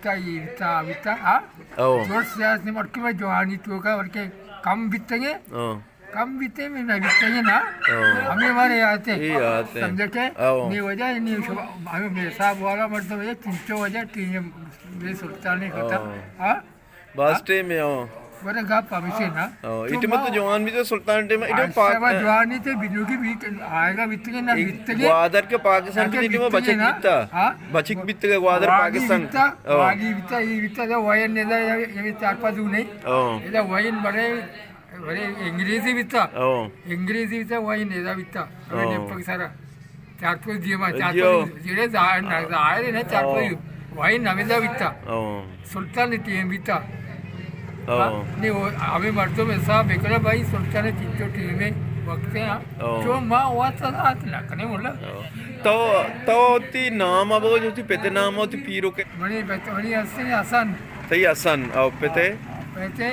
बिता ये बिता हाँ दोस्त यार ने मर के मैं जवानी तो का और के कम बितेंगे कम बीते में ना बीतेंगे ना हमें हमारे आते समझे के नहीं वजह नहीं हमें मेरे साहब वाला मतलब ये 300 वजह 3 मेरे सुल्तान नहीं होता हाँ बास्टे में बड़े गाप पामिसे ना इटे मत जवान भी तो सुल्तान टे में इटे पाक जवानी थे बिनु की भी आएगा बीतेंगे ना बीतेंगे ग्वादर के पाकिस्तान के इटे में बचक बीता बचक बीत के ग्वादर पाकिस्तान वागी बीता ये बीता जो वायन ने ये 4-5 नहीं ये वायन बड़े अंग्रेजी बीता वायन ने बीता ने पक सारा 4-5 दिए मा 4-5 जिरे जाए ने 4-5 वायन हमें बीता सुल्तान ने टीम बीता नहीं वो हमें मर्दों में साहब बेकरा भाई सुल्तान ने 3 टीम में वक्त हैं जो माँ हुआ था ना करने बोला तो ती नाम अब जो ती पेते नाम होती पीरो के बड़ी हसन हसन सही हसन और पेते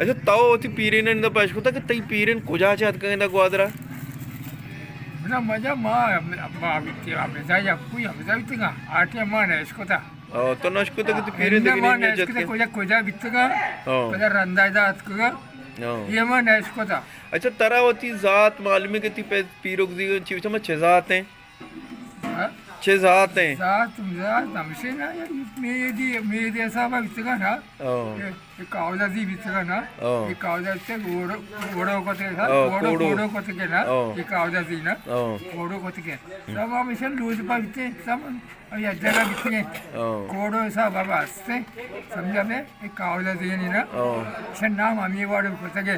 अच्छा ताओ ती पीरेन इंदा पाश होता कि तई पीरेन कुजा चाहत कंदा ग्वादरा ना मजा मां बिते जाया कोई हम जावितगा आटे मां ने इसको था तो नशको तो कि पीरेन देखने जत के कुजा बितगा पदा रंदाजा अतगा ये मां ने इसको था अच्छा तरा होती जात मालूम है कि ती पीरोग दी चीज में 6 जात हैं 6 जात हैं जात हमसे ना मेदी ऐसा बा बितगा ना ये कावदा दी बितगा ना ये कावदा से घोड़ो को ते ना घोड़ो को ते ना ये कावदा दी ना घोड़ो को ते सब हमसे लूज बा बिते सब या जगह बिते घोड़ो ऐसा बाबा से समझा में ये कावदा दी नहीं ना शन नाम हमें वाड़ो को ते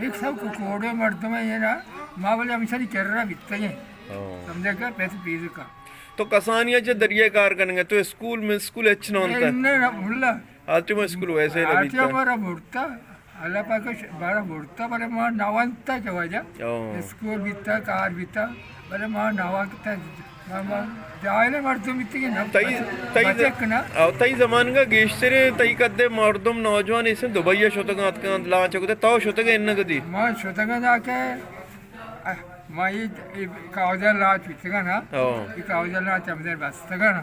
एक सब घोड़ो मर्द में ये ना माँ बोले हमेशा नहीं कर रहा बिते समझा क्या पैसे पीस का तो कसानिया जो दरिया कार करेंगे तो स्कूल में स्कूल अच्छा होता है ना मुल्ला आते में स्कूल वैसे ही आते हमारा मुर्ता अल्लाह पाक बारा मुर्ता बड़े मां नावंता के वजह स्कूल बीता कार बीता बड़े मां नावा किता मां जायले मर्दम बीते ना तई जमान का गेश्तरे तई कदे मर्दम नौजवान इसे दुबईया शोतगा अतका लांच होते तो शोतगा इन कदी मां शोतगा जाके माँ ये कावजा लाच बितगा ना ये कावजा लाच हमने बसतगा ना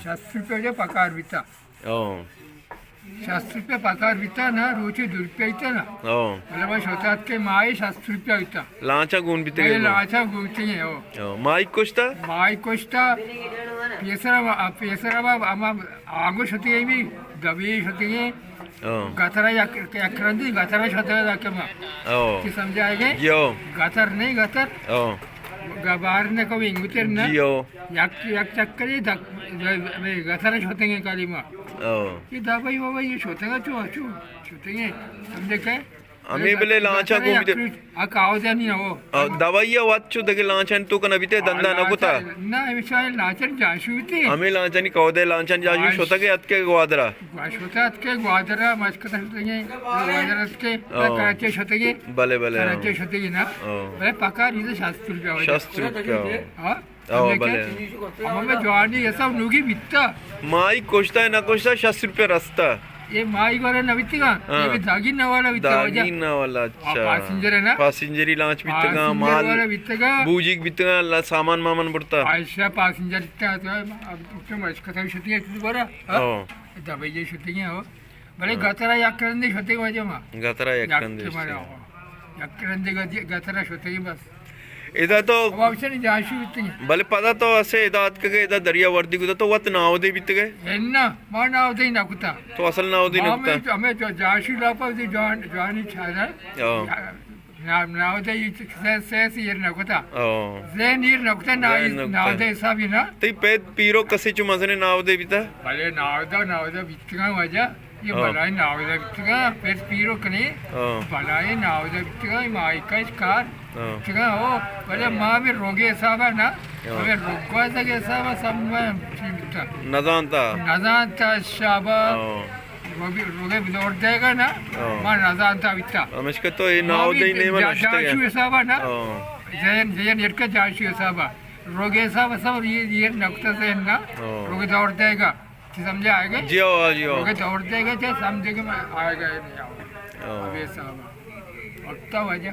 60 रुपये जो पकार बीता 60 रुपये पकार बीता ना रोचे 2 रुपये इता ना मतलब शोतात के माई 60 रुपये इता लांचा गुण बीते लांचा गुणते हैं माई कोष्टा पेसरा आमा आगोश होती है भी दबेश होती है गाथरा याक्रंदी गाथरा शोतगा जाके माँ कि समझाएंगे गाथर नहीं गाथर गबार ने कभी इंगुतर ना याक चक्करी गाथरा शोतेंगे काली माँ ये दवाई बाबा ये शोतेगा शोतेंगे समझे क्या हमें बले लांचा को भी आ कावजा नहीं हो दवाइया वाच्चो दगे लांचन तो कना बीते दंदा न कोता ना हमेशा लांचन जाशुती हमें लांचन कवदे लांचन जाशु शोतगे अतके ग्वादरा शोतगे ग्वादरा मस्कत शोतगे ग्वादरा के कराचे शोतगे भले कराचे शोतगे ना भले पकार इसे 60 रुपया हां भले हमें जवानी ये सब नुगी बित्ता माई कोष्टा है ना कोष्टा 60 रुपया रास्ता ये माइक वाला ना बितगा ये भी दागिना वाला बितगा अच्छा पैसेंजर है ना पैसेंजरी लांच बितगा माल वाला बितगा बूजिक बितगा सामान मामन पड़ता ऐसा पैसेंजर इतना तो अब तो मस्कत शूटिंग है बड़ा दवाई ये शूटिंग है हो भले गतरा याक्रंदी शूटिंग वजह मां गतरा याक्रंदी गतरा शूटिंग बस इधर तो वापस जाशु बितगे भले पता तो ऐसे इदात के इधर दरिया वर्दी को तो वत नाव दे बित गए एन्ना मां नाव दे ना कुता तो असल नाव दे ना कुता हमें जो जाशु लापा जो जानी छादा नाव दे से ये ना कुता ज़ेन ये ना कुता नाव दे सब ना ते पे पीरो कसे चु मजने नाव दे बिता भले नाव दा बितगा वजह ये भलाई नाव दे बितगा पे पीरो कने भलाई नाव दे बितगा माई का कार चिका हो भले माँ भी रोगे साहब ना हमें रोगवा सके साहब सब में नजानता शाबा रोगे बिलोड़ जाएगा ना माँ नजानता बिता हमेशा तो ये नाव दे नहीं बना जाशु साहब ना जैन यरका जाशु साहब रोगे साहब सब ये नक्शा से ना रोगे दौड़ जाएगा समझे आएगा रोगे दौड़ जाएगा चाहे समझेगा मैं आएगा नहीं आओगे साहब और वजह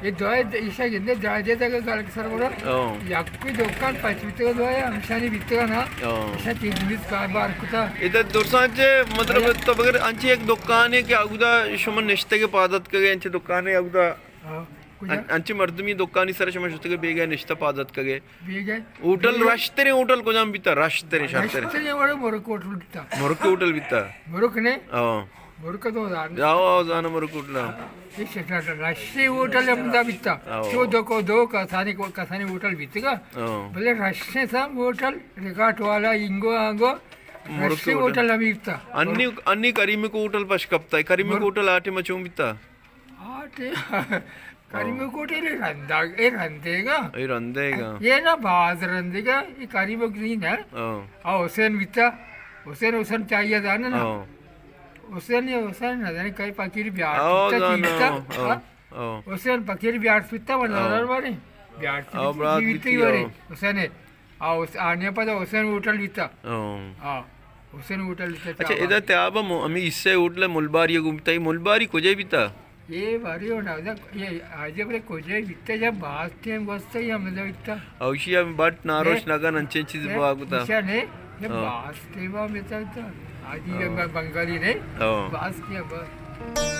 ये दोय इशा गिंदे जाय देता का गाल सर बोला याक्की दुकान पाच बित्तगा दोय आमशानी बित्तगा ना इशा 3 दिवस का बार कुता इधर दुर्सांचे मतलब तो बगर अंची एक दुकान है कि अगुदा शुमन नेशतग पादत कगे अंची दुकान है अगुदा अंची मर्दमी दुकानी सर शुमन नेशतग बेगे निश्ता पादत कगे बेगे होटल रश्तरे होटल को जाम बिता रश्तरे शातरे रश्तरे वाले मोरक होटल बिता मोरक होटल बिता मोरक ने हां मोरक तो जाओ जाना मोरक होटल ये शेटा राष्ट्रीय होटल अमदा बिता तो दो कसानी होटल बितगा भले राष्ट्रीय सा होटल रिकाट वाला इंगो आंगो राष्ट्रीय होटल अमिता अन्नी करीमे को होटल पश कपता है करीमे को होटल आटे मचूं बिता आटे करीमे को होटल रंदेगा ये ना बाज रंदेगा ये करीमे को नहीं ना हुसैन बिता हुसैन चाहिए जाना ना हुसैन ना जाने कई पकीर बिहार हुसैन पकीर बिहार पिता बना वाले बिहार हुसैन है आने पर हुसैन होटल बिता हुसैन होटल बिता अच्छा इधर त्याब हमें इससे होटल मुलबारी घूमता है मुलबारी कोजे बिता ये बारी होना ये आज अपने कोजे बिता जब बात थे बसता ही हमें बिता औशिया बट नारोश नगन अंचे चीज बागुता ने ये बात थे बा बिता आज ये बंगाली ने बात किया बस